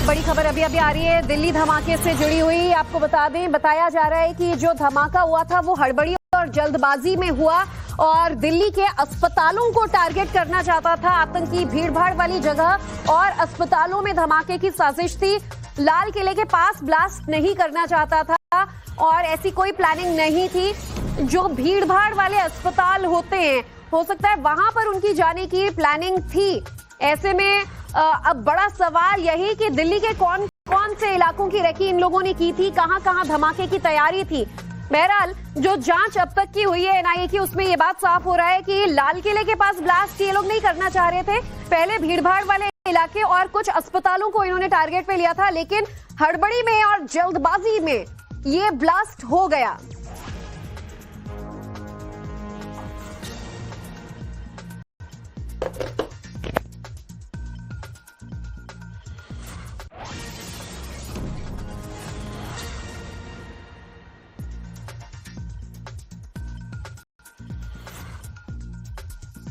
एक बड़ी खबर अभी अभी आ रही है दिल्ली धमाके से जुड़ी हुई। आपको बता दें, बताया जा रहा है कि जो धमाका हुआ था वो हड़बड़ी और जल्दबाजी में हुआ और दिल्ली के अस्पतालों को टारगेट करना चाहता था। आतंकी भीड़भाड़ वाली जगह और अस्पतालों में धमाके की साजिश थी। लाल किले के पास ब्लास्ट नहीं करना चाहता था और ऐसी कोई प्लानिंग नहीं थी। जो भीड़भाड़ वाले अस्पताल होते हैं, हो सकता है वहां पर उनकी जाने की प्लानिंग थी। ऐसे में अब बड़ा सवाल यही कि दिल्ली के कौन कौन से इलाकों की रेकी इन लोगों ने की थी, कहां कहां धमाके की तैयारी थी। बहरहाल जो जांच अब तक की हुई है एनआईए की, उसमें ये बात साफ हो रहा है कि लाल किले के पास ब्लास्ट ये लोग नहीं करना चाह रहे थे। पहले भीड़भाड़ वाले इलाके और कुछ अस्पतालों को इन्होंने टारगेट पे लिया था, लेकिन हड़बड़ी में और जल्दबाजी में ये ब्लास्ट हो गया।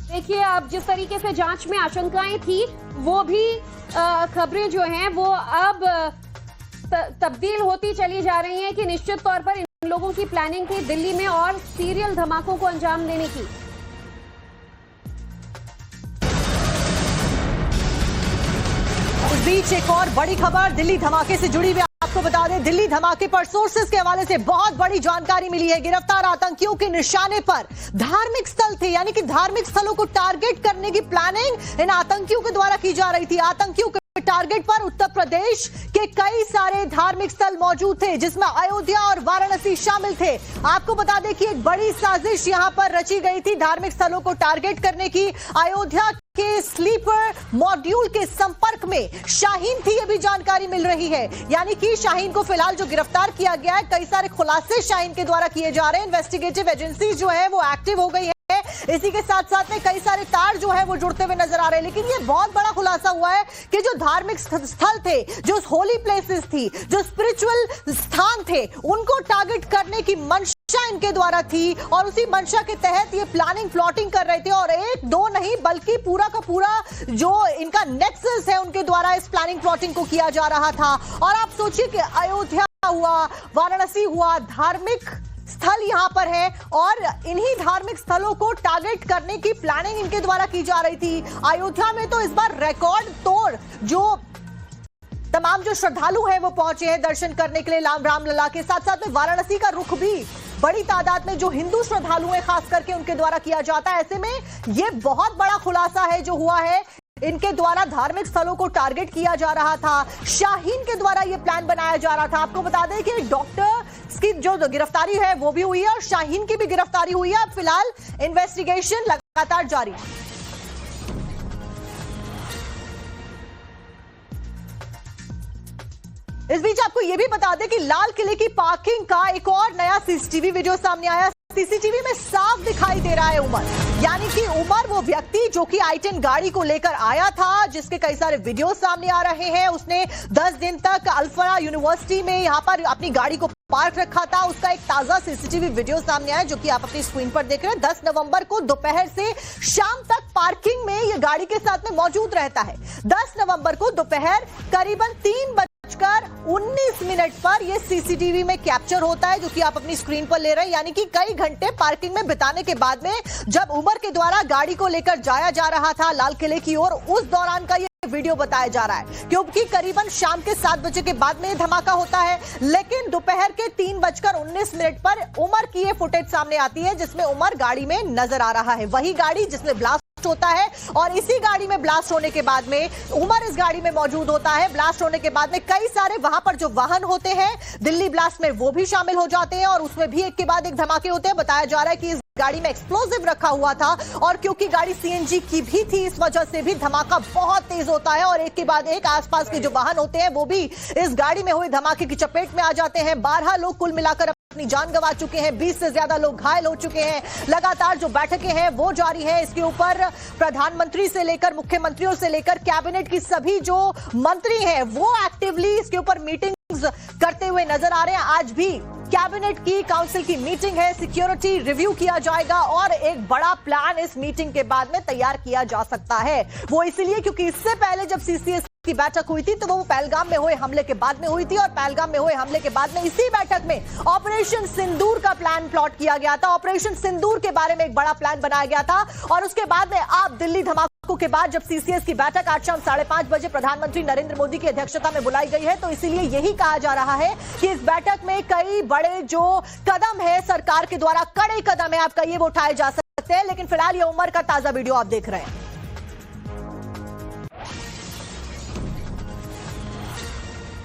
देखिए, अब जिस तरीके से जांच में आशंकाएं थी वो भी खबरें जो हैं वो अब तब्दील होती चली जा रही हैं कि निश्चित तौर पर इन लोगों की प्लानिंग थी दिल्ली में और सीरियल धमाकों को अंजाम देने की। इस बीच एक और बड़ी खबर दिल्ली धमाके से जुड़ी हुई। आपको बता दें, दिल्ली धमाके पर सोर्सेस के हवाले से बहुत बड़ी जानकारी मिली है। गिरफ्तार आतंकियों के निशाने पर धार्मिक स्थल थे, यानी कि धार्मिक स्थलों को टारगेट करने की प्लानिंग इन आतंकियों के द्वारा की जा रही थी। आतंकियों के टारगेट पर उत्तर प्रदेश के कई सारे धार्मिक स्थल मौजूद थे, जिसमें अयोध्या और वाराणसी शामिल थे। आपको बता दें कि एक बड़ी साजिश यहां पर रची गई थी धार्मिक स्थलों को टारगेट करने की। अयोध्या के स्लीपर मॉड्यूल के संपर्क में शाहीन थी, ये भी जानकारी मिल रही है। यानी कि शाहीन को फिलहाल जो गिरफ्तार किया गया है, कई सारे खुलासे शाहीन के द्वारा किए जा रहे हैं। इन्वेस्टिगेटिव एजेंसी जो है वो एक्टिव हो गई है। इसी के साथ साथ में कई सारे तार जो है वो जुड़ते हुए नजर आ रहे हैं। लेकिन ये बहुत बड़ा खुलासा हुआ है कि जो धार्मिक स्थल थे, जो होली प्लेसेस थी, जो स्पिरिचुअल स्थान थे, उनको टारगेट करने की मंशा इनके द्वारा थी और उसी मंशा के तहत ये प्लानिंग प्लॉटिंग कर रहे थे। और एक दो नहीं बल्कि पूरा का पूरा जो इनका नेक्सस है उनके द्वारा इस प्लानिंग प्लॉटिंग को किया जा रहा था। और आप सोचिए कि अयोध्या हुआ, वाराणसी हुआ, धार्मिक स्थल यहां पर है और इन्हीं धार्मिक स्थलों को टारगेट करने की प्लानिंग इनके द्वारा की जा रही थी। अयोध्या में तो इस बार रिकॉर्ड तोड़ जो तमाम जो श्रद्धालु हैं वो पहुंचे हैं दर्शन करने के लिए रामलला के। साथ साथ में वाराणसी का रुख भी बड़ी तादाद में जो हिंदू श्रद्धालु हैं खास करके उनके द्वारा किया जाता है। ऐसे में ये बहुत बड़ा खुलासा है जो हुआ है, इनके द्वारा धार्मिक स्थलों को टारगेट किया जा रहा था। शाहीन के द्वारा यह प्लान बनाया जा रहा था। आपको बता दें कि डॉक्टर की जो गिरफ्तारी है वो भी हुई है और शाहीन की भी गिरफ्तारी हुई है। अब फिलहाल इन्वेस्टिगेशन लगातार जारी। इस बीच आपको यह भी बता दें कि लाल किले की पार्किंग का एक और नया सीसीटीवी वीडियो सामने आया। सीसीटीवी में साफ दिखाई दे रहा है उमर, यानी कि उमर वो व्यक्ति जो कि i10 गाड़ी को लेकर आया था, जिसके कई सारे वीडियो सामने आ रहे हैं। उसने 10 दिन तक अल्फा यूनिवर्सिटी में यहां पर अपनी गाड़ी को पार्क रखा था। उसका एक ताजा सीसीटीवी वीडियो सामने आया जो कि आप अपनी स्क्रीन पर देख रहे हैं। 10 नवंबर को दोपहर से शाम तक पार्किंग में यह गाड़ी के साथ में मौजूद रहता है। 10 नवंबर को दोपहर करीबन 3:19 पर यह सीसीटीवी में कैप्चर होता है, जो कि आप अपनी स्क्रीन पर ले रहे हैं। यानी कि कई घंटे पार्किंग में बिताने के बाद में जब उमर के द्वारा गाड़ी को लेकर जाया जा रहा था लाल किले की ओर, उस दौरान का वीडियो बताया जा रहा है। क्योंकि करीबन शाम के 7 बजे के बाद में धमाका होता है, लेकिन दोपहर के 3:19 पर उमर की ये फुटेज सामने आती है जिसमें उमर गाड़ी में नजर आ रहा है। वही गाड़ी जिसमें ब्लास्ट होता है और इसी गाड़ी में ब्लास्ट होने के बाद में उमर इस गाड़ी में मौजूद होता है। ब्लास्ट होने के बाद में कई सारे वहां पर जो वाहन होते हैं दिल्ली ब्लास्ट में वो भी शामिल हो जाते हैं और उसमें भी एक के बाद एक धमाके होते हैं। बताया जा रहा है कि इस गाड़ी में एक्सप्लोजिव रखा हुआ था और क्योंकि गाड़ी सीएनजी की भी थी, इस वजह से भी धमाका बहुत तेज होता है और एक के बाद एक आसपास के जो वाहन होते हैं वो भी इस गाड़ी में हुए धमाके की चपेट में आ जाते हैं। 12 लोग कुल मिलाकर अपनी जान गंवा चुके हैं, 20 से ज्यादा लोग घायल हो चुके हैं। लगातार जो बैठकें हैं वो जारी है। इसके ऊपर प्रधानमंत्री से लेकर मुख्यमंत्रियों से लेकर कैबिनेट की सभी जो मंत्री हैं वो एक्टिवली इसके ऊपर मीटिंग्स करते हुए नजर आ रहे हैं। आज भी कैबिनेट की काउंसिल की मीटिंग है, सिक्योरिटी रिव्यू किया जाएगा और एक बड़ा प्लान इस मीटिंग के बाद में तैयार किया जा सकता है। वो इसलिए क्योंकि इससे पहले जब सीसीएस की बैठक हुई थी तो वो पहलगाम में हुए हमले के बाद में हुई थी और पहलगाम में हुए हमले के बाद में इसी बैठक में ऑपरेशन सिंदूर का प्लान प्लॉट किया गया था। ऑपरेशन सिंदूर के बारे में एक बड़ा प्लान बनाया गया था और उसके बाद में आप दिल्ली धमाकों के बाद जब सीसीएस की बैठक आज शाम 5:30 बजे प्रधानमंत्री नरेंद्र मोदी की अध्यक्षता में बुलाई गई है तो इसीलिए यही कहा जा रहा है कि इस बैठक में कई बड़े जो कदम है सरकार के द्वारा, कड़े कदम है आप कहिए, वो उठाए जा सकते हैं। लेकिन फिलहाल ये उमर का ताजा वीडियो आप देख रहे हैं।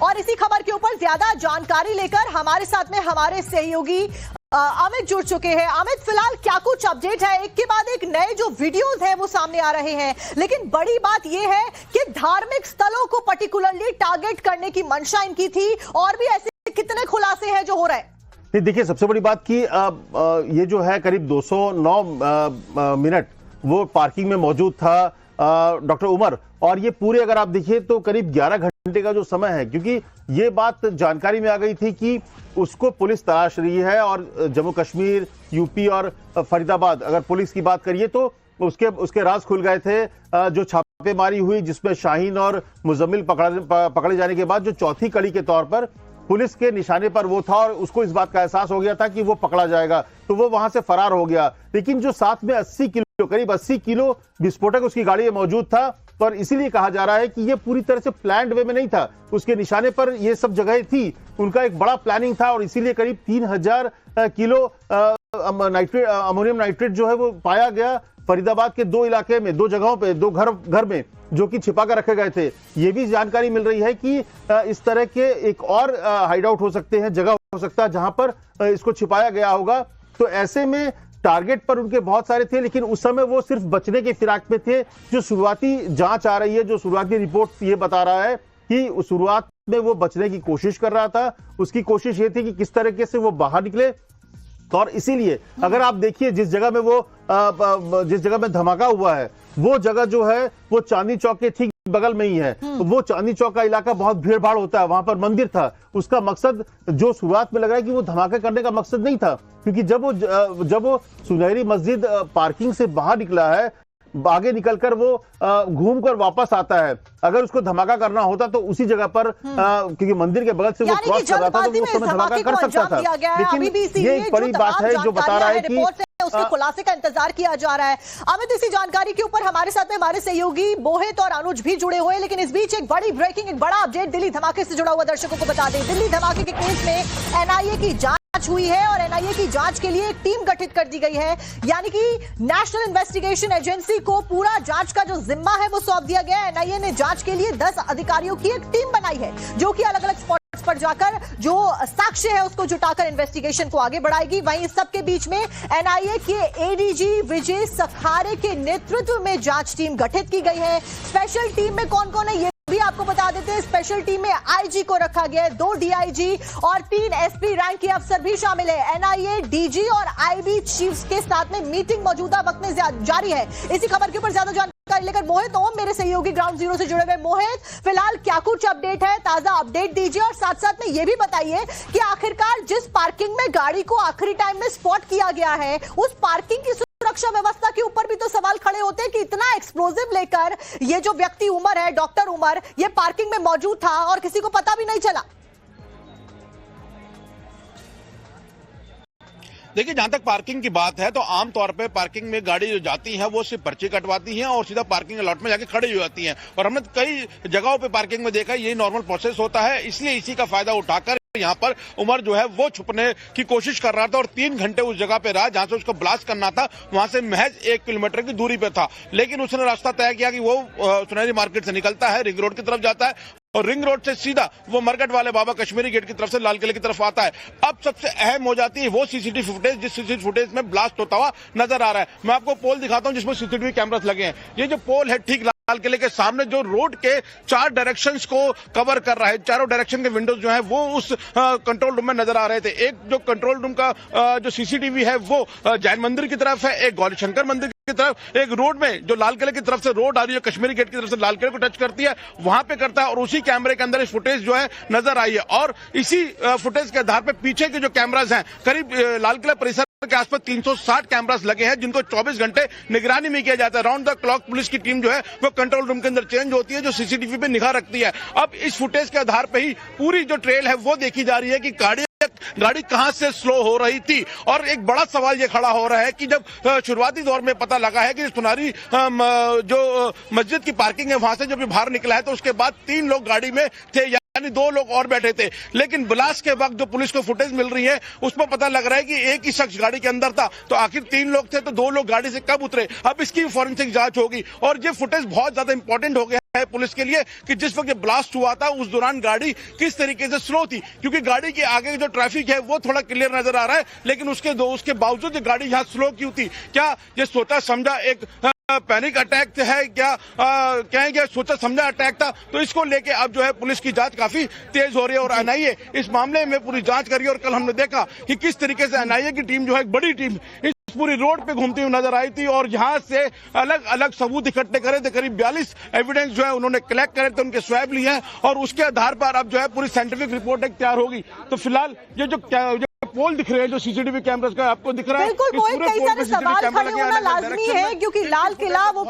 और इसी खबर के ऊपर ज्यादा जानकारी लेकर हमारे साथ में हमारे सहयोगी अमित जुड़ चुके हैं। अमित, फिलहाल क्या कुछ अपडेट है? एक के बाद एक नए जो वीडियोस हैं वो सामने आ रहे हैं, लेकिन बड़ी बात यह है कि धार्मिक स्थलों को पर्टिकुलरली टारगेट करने की मंशा इनकी थी और भी ऐसे कितने खुलासे हैं जो हो रहे हैं? देखिए, सबसे बड़ी बात कि ये जो है करीब 209 मिनट वो पार्किंग में मौजूद था डॉक्टर उमर, और ये पूरे अगर आप देखिए तो करीब 11 घंटे का जो समय है, क्योंकि ये बात जानकारी में आ गई थी कि उसको पुलिस तलाश रही है और जम्मू कश्मीर, यूपी और फरीदाबाद अगर पुलिस की बात करिए तो उसके राज खुल गए थे। जो छापेमारी हुई जिसमें शाहीन और मुजम्मिल पकड़े जाने के बाद जो चौथी कड़ी के तौर पर पुलिस के निशाने पर वो था और उसको इस बात का एहसास हो गया था कि वो पकड़ा जाएगा, तो वो वहां से फरार हो गया। लेकिन जो साथ में 80 किलो करीब 80 किलो विस्फोटक उसकी गाड़ी में मौजूद था, पर इसीलिए कहा जा रहा है कि ये पूरी तरह से प्लान्ड वे में नहीं था। उसके निशाने पर ये सब जगह थी, उनका एक बड़ा प्लानिंग था और इसीलिए करीब 3000 किलो अमोनियम नाइट्रेट जो है वो पाया गया फरीदाबाद के 2 इलाके में, 2 जगहों पे, 2 घर में, जो कि छिपा कर रखे गए थे। ये भी जानकारी मिल रही है कि इस तरह के एक और हाइड आउट हो सकते हैं, जगह हो सकता है जहां पर इसको छिपाया गया होगा। तो ऐसे में टारगेट पर उनके बहुत सारे थे, लेकिन उस समय वो सिर्फ बचने के फिराक में थे। जो शुरुआती जांच आ रही है, जो शुरुआती रिपोर्ट ये बता रहा है कि शुरुआत में वो बचने की कोशिश कर रहा था। उसकी कोशिश ये थी कि किस तरीके से वो बाहर निकले, और इसीलिए अगर आप देखिए जिस जगह में धमाका हुआ है वो जगह जो है वो चांदनी चौक के ठीक बगल में ही है। तो वो चांदनी चौक का इलाका बहुत भीड़ भाड़ होता है, वहां पर मंदिर था। उसका मकसद जो शुरुआत में लग रहा है कि वो धमाका करने का मकसद नहीं था, क्योंकि जब वो सुनहरी मस्जिद पार्किंग से बाहर निकला है, आगे निकलकर वो घूमकर वापस आता है। अगर उसको धमाका करना होता तो उसी जगह पर क्योंकि मंदिर के बगल से वो क्रॉस कर रहा था तो वो उस समय धमाका कर सकता था। लेकिन ये एक बड़ी बात है जो बता रहा है कि उसके खुलासे का इंतजार किया जा रहा है। अमित, इसी जानकारी के ऊपर हमारे साथ में हमारे सहयोगी मोहित और अनुज भी जुड़े हुए हैं, लेकिन इस बीच एक बड़ी ब्रेकिंग, एक बड़ा अपडेट दिल्ली धमाके से जुड़ा हुआ दर्शकों को बता दें। दिल्ली धमाके के केस में एनआईए की जांच हुई है और एनआईए की जांच के लिए एक टीम गठित कर दी गई है, यानी कि नेशनल इन्वेस्टिगेशन एजेंसी को पूरा जांच का जो जिम्मा है वो सौंप दिया गया है। एनआईए ने जांच के लिए 10 अधिकारियों की एक टीम बनाई है जो कि अलग अलग स्पॉट्स पर जाकर जो साक्ष्य है उसको जुटाकर इन्वेस्टिगेशन को आगे बढ़ाएगी। वहीं इस सबके बीच में एनआईए के एडीजी विजय सखारे के नेतृत्व में जांच टीम गठित की गई है। स्पेशल टीम में कौन कौन है ये भी आपको बता देते हैं। स्पेशल टीम में आईजी को रखा गया है, 2 डीआईजी और 3 एसपी रैंक के अफसर भी शामिल है। एनआईए डीजी और आईबी चीफ्स के साथ में मीटिंग मौजूदा वक्त में जारी है। इसी खबर के ऊपर ज्यादा जानकारी लेकर मोहित ओम मेरे सहयोगी ग्राउंड जीरो से जुड़े हुए। मोहित, फिलहाल क्या कुछ अपडेट है, ताजा अपडेट दीजिए और साथ साथ में यह भी बताइए कि आखिरकार जिस पार्किंग में गाड़ी को आखिरी टाइम में स्पॉट किया गया है उस पार्किंग की सुरक्षा व्यवस्था के ऊपर भी तो सवाल खड़े होते हैं कि इतना एक्सप्लोजिव लेकर ये जो व्यक्ति उमर है, डॉक्टर उमर, ये पार्किंग में मौजूद था और किसी को पता भी नहीं चला। देखिए, जहां तक पार्किंग की बात है तो आमतौर पे पार्किंग में गाड़ी जो जाती है वो सिर्फ पर्ची कटवाती हैं और सीधा पार्किंग लॉट में जाके खड़ी हो जाती हैं, और हमने कई जगहों पे पार्किंग में देखा यही नॉर्मल प्रोसेस होता है। इसलिए इसी का फायदा उठाकर यहाँ पर उमर जो है वो छुपने की कोशिश कर रहा था और 3 घंटे उस जगह पे रहा जहां से उसको ब्लास्ट करना था। वहां से महज 1 किलोमीटर की दूरी पे था, लेकिन उसने रास्ता तय किया कि वो सुनहरी मार्केट से निकलता है, रिंग रोड की तरफ जाता है और रिंग रोड से सीधा वो मरकट वाले बाबा कश्मीरी गेट की तरफ से लाल किले की तरफ आता है। अब सबसे अहम हो जाती है वो सीसीटीवी फुटेज, जिस सीसीटीवी फुटेज में ब्लास्ट होता हुआ नजर आ रहा है। मैं आपको पोल दिखाता हूं जिसमें सीसीटीवी कैमरास लगे हैं। ये जो पोल है ठीक लाल किले के सामने जो रोड के 4 डायरेक्शंस को कवर कर रहा है, चारों डायरेक्शन के विंडोज जो है वो उस कंट्रोल रूम में नजर आ रहे थे। एक जो कंट्रोल रूम का जो सीसीटीवी है वो जैन मंदिर की तरफ है, एक गौरीशंकर मंदिर की तरफ, एक रोड में जो लाल किले की तरफ से रोड आ रही है, कश्मीरी गेट की तरफ से लाल किले को टच करती है, वहां पे करता है। और उसी कैमरे के अंदर इस फुटेज जो है नजर आई है। और इसी फुटेज के आधार पर पीछे के जो कैमराज हैं, करीब लाल किला परिसर के आसपास 360 कैमरास लगे हैं, जिनको 24 घंटे निगरानी में किया जाता है। राउंड द क्लॉक पुलिस की टीम जो है वो कंट्रोल रूम के अंदर चेंज होती है, जो सीसीटीवी पे निगाह रखती है। अब इस फुटेज के आधार पे ही पूरी जो ट्रेल है वो देखी जा रही है कि गाड़ी कहां से स्लो हो रही थी। और एक बड़ा सवाल ये खड़ा हो रहा है कि जब शुरुआती दौर में पता लगा है कि सुनारी जो मस्जिद की पार्किंग है वहां से जब बाहर निकला है, तो उसके बाद 3 लोग गाड़ी में थे, यानी 2 लोग और बैठे थे। लेकिन ब्लास्ट के वक्त जो पुलिस को फुटेज मिल रही है उसमें पता लग रहा है कि एक ही शख्स गाड़ी के अंदर था। तो आखिर 3 लोग थे तो 2 लोग गाड़ी से कब उतरे, अब इसकी फॉरेंसिक जांच होगी। और ये फुटेज बहुत ज्यादा इंपॉर्टेंट हो गया है पुलिस के लिए कि जिस वक्त ब्लास्ट हुआ था उस दौरान गाड़ी किस तरीके से स्लो थी, क्योंकि गाड़ी के आगे जो ट्रैफिक है वो थोड़ा क्लियर नजर आ रहा है, लेकिन उसके बावजूद गाड़ी यहाँ स्लो क्यों थी। क्या ये सोचा समझा एक पैनिक अटैक है, क्या कहेंगे सोचा समझा अटैक था। तो इसको लेके अब जो है पुलिस की जांच काफी तेज हो रही है और एनआईए इस मामले में पूरी जांच कर रही है। और कल हमने देखा कि किस तरीके से एनआईए की टीम जो है, एक बड़ी टीम इस पूरी रोड पे घूमती हुई नजर आई थी और यहाँ से अलग अलग सबूत इकट्ठे करे थे। करीब 42 एविडेंस जो है उन्होंने कलेक्ट करे थे, उनके स्वैब लिए हैं और उसके आधार पर अब जो है पूरी साइंटिफिक रिपोर्ट एक तैयार होगी। तो फिलहाल ये जो पोल दिख रहे हैं, जो सीसीटीवी कैमरास का आपको दिख रहा है, बिल्कुल कई सारे सवाल खड़े होना लाजमी है, क्योंकि लाल किला वो